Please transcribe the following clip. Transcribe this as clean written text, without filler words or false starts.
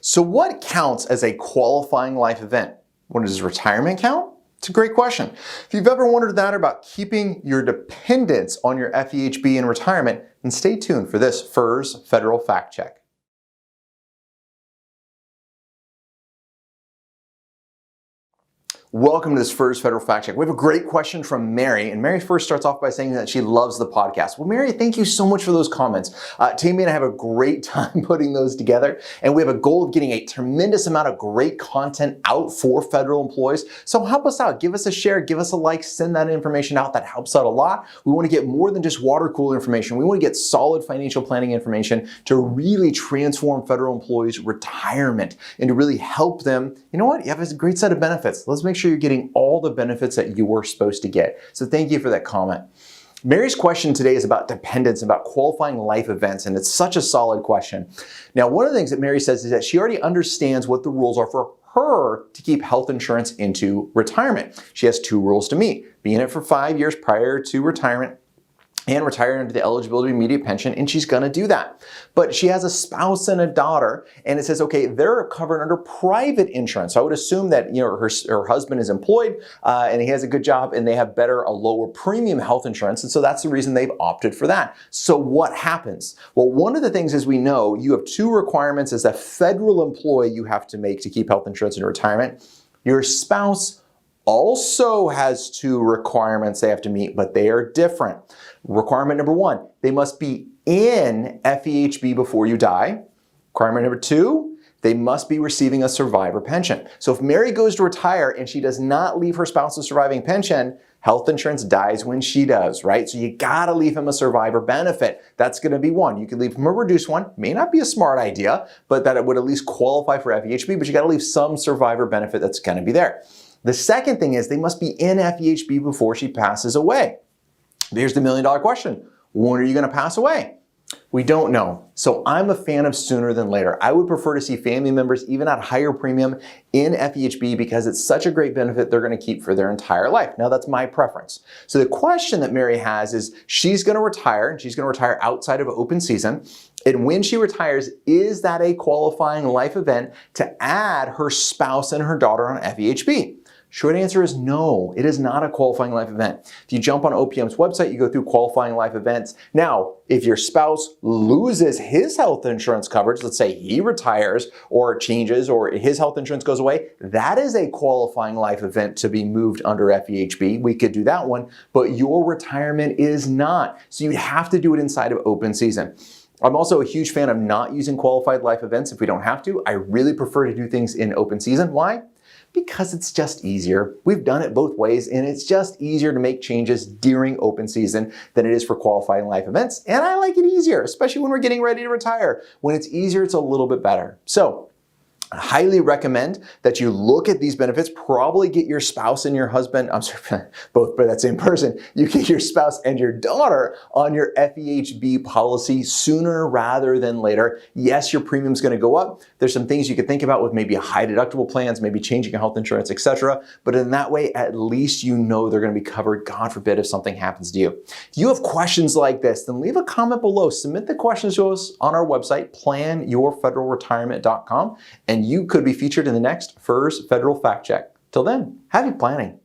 So what counts as a qualifying life event? When does retirement count? It's a great question. If you've ever wondered that about keeping your dependents on your FEHB in retirement, then stay tuned for this FERS Federal Fact Check. Welcome to this FERS Federal Fact Check. We have a great question from Mary, and Mary first starts off by saying that she loves the podcast. Well, Mary, thank you so much for those comments. Tammy and I have a great time putting those together, and we have a goal of getting a tremendous amount of great content out for federal employees. So help us out. Give us a share, give us a like, send that information out. That helps out a lot. We want to get more than just water cooler information. We want to get solid financial planning information to really transform federal employees' retirement and to really help them. You know what? You have a great set of benefits. Let's make sure you're getting all the benefits that you were supposed to get. So thank you for that comment. Mary's question today is about dependents, about qualifying life events, and it's such a solid question. Now, one of the things that Mary says is that she already understands what the rules are for her to keep health insurance into retirement. She has two rules to meet: be in it for 5 years prior to retirement and retire into the eligibility immediate pension, and she's gonna do that. But she has a spouse and a daughter, and it says, okay, they're covered under private insurance. So I would assume that her husband is employed and he has a good job and they have a lower premium health insurance, and so that's the reason they've opted for that. So what happens? Well, one of the things is we know you have two requirements as a federal employee you have to make to keep health insurance in retirement. Your spouse also has two requirements they have to meet, but they are different. Requirement number one, they must be in FEHB before you die. Requirement number two, they must be receiving a survivor pension. So if Mary goes to retire and she does not leave her spouse a surviving pension, health insurance dies when she does, right? So you gotta leave him a survivor benefit. That's gonna be one. You can leave him a reduced one. May not be a smart idea, but that it would at least qualify for FEHB, but you gotta leave some survivor benefit that's gonna be there. The second thing is they must be in FEHB before she passes away. Here's the million-dollar question. When are you gonna pass away? We don't know. So I'm a fan of sooner than later. I would prefer to see family members, even at higher premium, in FEHB because it's such a great benefit they're gonna keep for their entire life. Now that's my preference. So the question that Mary has is she's gonna retire, and she's gonna retire outside of open season. And when she retires, is that a qualifying life event to add her spouse and her daughter on FEHB? Short answer is no, it is not a qualifying life event. If you jump on OPM's website, you go through qualifying life events. Now, if your spouse loses his health insurance coverage, let's say he retires or changes or his health insurance goes away, that is a qualifying life event to be moved under FEHB. We could do that one, but your retirement is not. So you'd have to do it inside of open season. I'm also a huge fan of not using qualified life events if we don't have to. I really prefer to do things in open season. Why? Because it's just easier. We've done it both ways, and it's just easier to make changes during open season than it is for qualifying life events. And I like it easier, especially when we're getting ready to retire. When it's easier, it's a little bit better. So I highly recommend that you look at these benefits, probably get your spouse and your husband, I'm sorry, both by that same person, you get your spouse and your daughter on your FEHB policy sooner rather than later. Yes, your premium's gonna go up. There's some things you could think about with maybe high deductible plans, maybe changing your health insurance, etc. But in that way, at least you know they're gonna be covered, God forbid, if something happens to you. If you have questions like this, then leave a comment below. Submit the questions to us on our website, planyourfederalretirement.com, and you could be featured in the next FERS Federal Fact Check. Till then, happy planning.